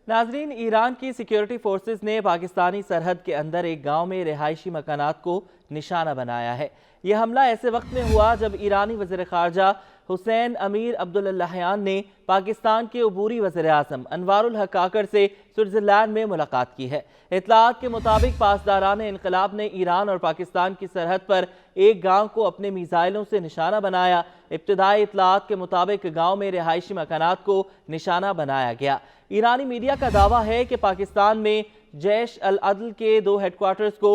नाजरीन, ईरान की security forces ने पाकिस्तानी सरहद के अंदर एक गांव में रिहायशी मकानात को निशाना बनाया है। यह हमला ऐसे वक्त में हुआ जब ईरानी वज़ीर ख़ारजा हुसैन अमीर अब्दुल्लाहियान ने पाकिस्तान के अबूरी वज़ीर आज़म अनवारुल हक काकर से स्विट्ज़रलैंड में मुलाकात की है। इत्तलात के मुताबिक पासदारान इनक़लाब ने ईरान और पाकिस्तान की सरहद पर एक गांव को अपने मिसाइलों से निशाना बनाया। इब्तिदाई इत्तलात के मुताबिक गांव में रिहायशी मकानात को निशाना बनाया गया। ईरानी मीडिया का दावा है कि पाकिस्तान में जैश अल अदल के 2 हेडक्वार्टर्स को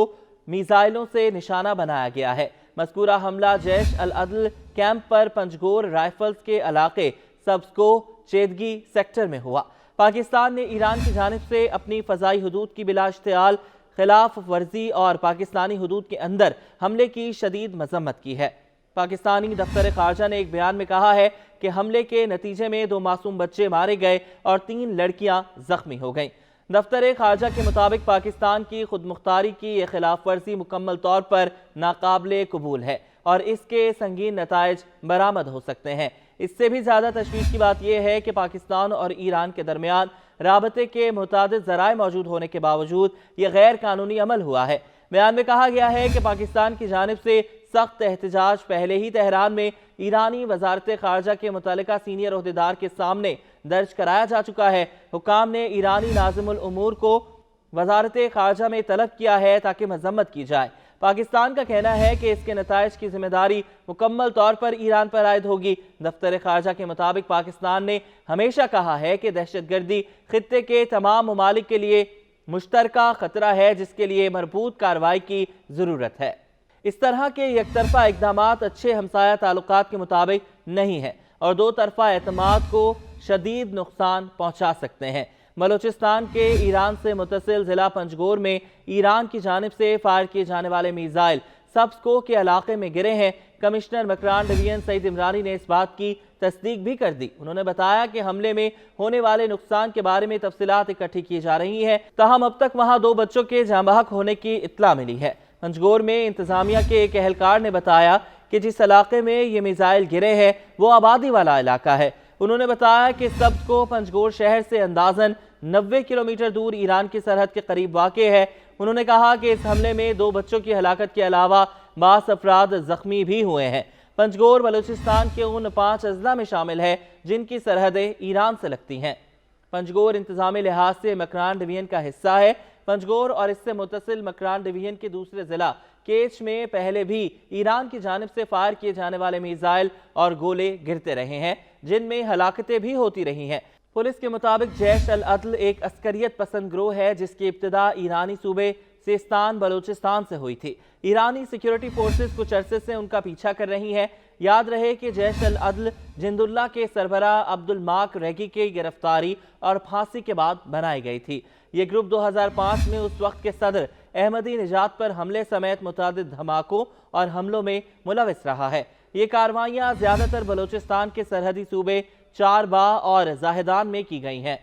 मिसाइलों से निशाना बनाया गया है। मज़कूरा हमला जैश अल अदल कैंप पर पंजगोर राइफल्स के इलाके सब्सको चेदगी सेक्टर में हुआ। पाकिस्तान ने ईरान की जानिब से अपनी फ़ज़ाई हदूद की बिला इश्तियाल खिलाफ वर्जी और पाकिस्तानी हदूद के अंदर हमले की शदीद मज़म्मत की है। पाकिस्तानी दफ्तर ख़ारजा ने एक बयान में कहा है कि हमले के नतीजे में 2 मासूम बच्चे मारे गए और 3 लड़कियां जख्मी हो गईं। दफ्तर ख़ारजा के मुताबिक पाकिस्तान की खुदमुख्तारी की यह खिलाफ वर्जी मुकम्मल तौर पर नाकाबिले कबूल है और इसके संगीन नताइज बरामद हो सकते हैं। इससे भी ज़्यादा तशवीश की बात यह है कि पाकिस्तान और ईरान के दरमियान राबते के मुतादिद ज़राए मौजूद होने के बावजूद यह गैर कानूनी अमल हुआ है। बयान में कहा गया है कि पाकिस्तान की जानिब से सख्त एहतजाज पहले ही तेहरान में ईरानी वजारत ख़ारजा के मुतल्लिका सीनियर ओहदेदार के सामने दर्ज कराया जा चुका है। हुकाम ने ईरानी नाज़िमुल उमूर को वजारत ख़ारजा में तलब किया है ताकि मजम्मत की जाए। पाकिस्तान का कहना है कि इसके नताइज की जिम्मेदारी मुकम्मल तौर पर ईरान पर आयद होगी। दफ्तर ख़ारजा के मुताबिक पाकिस्तान ने हमेशा कहा है कि दहशतगर्दी खित्ते के तमाम ममालिक के लिए मुश्तरका खतरा है, जिसके लिए मरबूत कार्रवाई की ज़रूरत है। इस तरह के यकतरफा इक़दामात अच्छे हमसाया ताल्लुकात के मुताबिक नहीं है और 2 तरफा एतमाद को शदीद नुकसान पहुंचा सकते हैं। बलोचिस्तान के ईरान से मुतसिल ज़िला पंजगोर में ईरान की जानिब से फायर किए जाने वाले मिसाइल सब्सको के इलाके में गिरे हैं। कमिश्नर मकरान डिवीजन सईद इमरानी ने इस बात की तस्दीक भी कर दी। उन्होंने बताया कि हमले में होने वाले नुकसान के बारे में तफसीलात इकट्ठी की जा रही हैं। ताहम अब तक वहां 2 बच्चों के जाँ बहक होने की इत्तला मिली है। पंजगोर में इंतजामिया के एक एहलकार ने बताया कि जिस इलाके में ये मिसाइल गिरे हैं वो आबादी वाला इलाका है। उन्होंने बताया कि सब्सको पंजगोर शहर से अंदाजन 90 किलोमीटर दूर ईरान की सरहद के करीब वाक़े है। उन्होंने कहा कि इस हमले में 2 बच्चों की हलाकत के अलावा 22 अफराद जख्मी भी हुए हैं। पंजगोर बलूचिस्तान के उन 5 अजला में शामिल है जिनकी सरहदें ईरान से लगती हैं। पंजगोर इंतजामी लिहाज से मकरान डिवीजन का हिस्सा है। पंजगोर और इससे मुतसिल मकरान डिवीजन के दूसरे जिला केच में पहले भी ईरान की जानिब से फायर किए जाने वाले मिसाइल और गोले गिरते रहे हैं, जिनमें हलाकतें भी होती रही हैं। पुलिस के मुताबिक जैश अल अदल एक अस्करियत पसंद ग्रोह है जिसकी इब्तिदा ईरानी सूबे सिस्तान बलूचिस्तान से हुई थी। ईरानी सिक्योरिटी फोर्सेस कुछ अरसे से उनका पीछा कर रही हैं। याद रहे कि जैश अल अदल जिंदुल्ला के सरबराह अब्दुल माक रेगी की गिरफ्तारी और फांसी के बाद बनाई गई थी। ये ग्रुप 2005 में उस वक्त के सदर अहमदी निजात पर हमले समेत मुतादिद धमाकों और हमलों में मुलविस रहा है। ये कार्रवाइयाँ ज़्यादातर बलूचिस्तान के सरहदी सूबे चारबा और जाहिदान में की गई हैं।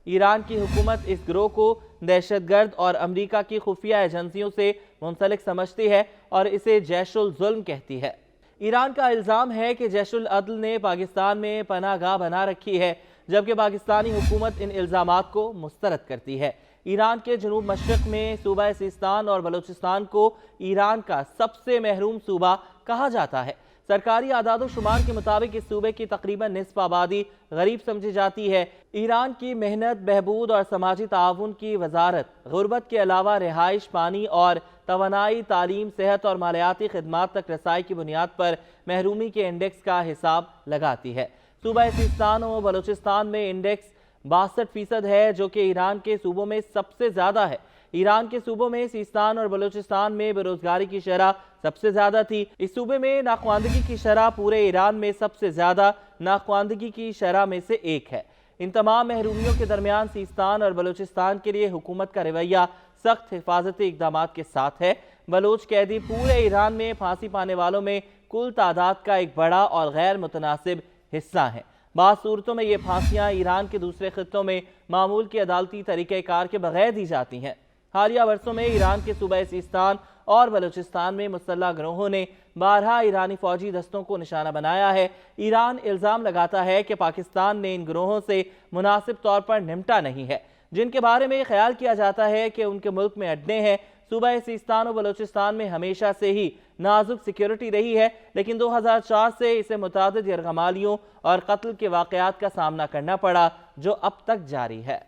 ईरान की हुकूमत इस गिरोह को दहशतगर्द और अमरीका की खुफिया एजेंसियों से मुंसलिक समझती है और इसे जैशुल जुल्म कहती है। ईरान का इल्ज़ाम है कि जैशुल अदल ने पाकिस्तान में पनाहगाह बना रखी है, जबकि पाकिस्तानी हुकूमत इन इल्ज़ामात को मुस्तरद करती है। ईरान के जनूब मशरक़ में सूबा सिस्तान और बलूचिस्तान को ईरान का सबसे महरूम सूबा कहा जाता है। सरकारी आदाद शुमार के मुताबिक इस सूबे की तकरीबन निस्फ आबादी गरीब समझी जाती है। ईरान की मेहनत, बहबूद और समाजी ताउन की वजारत गुर्बत के अलावा रिहाइश, पानी और तवानाई, तालीम, सेहत और मालियाती खिदमात तक रसाई की बुनियाद पर महरूमी के इंडेक्स का हिसाब लगाती है। सूबा सिस्तान और बलूचिस्तान में इंडेक्स 62% है, जो कि ईरान के सूबों में सबसे ज़्यादा है। ईरान के सूबों में सिस्तान और बलूचिस्तान में बेरोजगारी की शरह सबसे ज़्यादा थी। इस सूबे में नाख्वानदगी की शरह पूरे ईरान में सबसे ज़्यादा नाख्वानदगी की शरह में से एक है। इन तमाम महरूमियों के दरमियान सिस्तान और बलूचिस्तान के लिए हुकूमत का रवैया सख्त हिफाजती इक़दामात के साथ है। बलोच कैदी पूरे ईरान में फांसी पाने वालों में कुल तादाद का एक बड़ा और गैर मुतनासिब हिस्सा है। बाज़ सूरतों में ये फांसियाँ ईरान के दूसरे खित्तों में मामूल के अदालती तरीक़ेकार के बगैर दी जाती हैं। हालिया वर्षों में ईरान के सूबा सिस्तान और बलूचिस्तान में मुसल्लह गिरोहों ने 12 ईरानी फौजी दस्तों को निशाना बनाया है। ईरान इल्ज़ाम लगाता है कि पाकिस्तान ने इन गिरोहों से मुनासिब तौर पर निपटा नहीं है। جن کے بارے میں خیال کیا جاتا ہے کہ ان کے ملک میں اڈے ہیں۔ صوبہ سیستان و بلوچستان میں ہمیشہ سے ہی نازک سیکیورٹی رہی ہے، لیکن 2004 سے اسے متعدد یرغمالیوں اور قتل کے واقعات کا سامنا کرنا پڑا، جو اب تک جاری ہے۔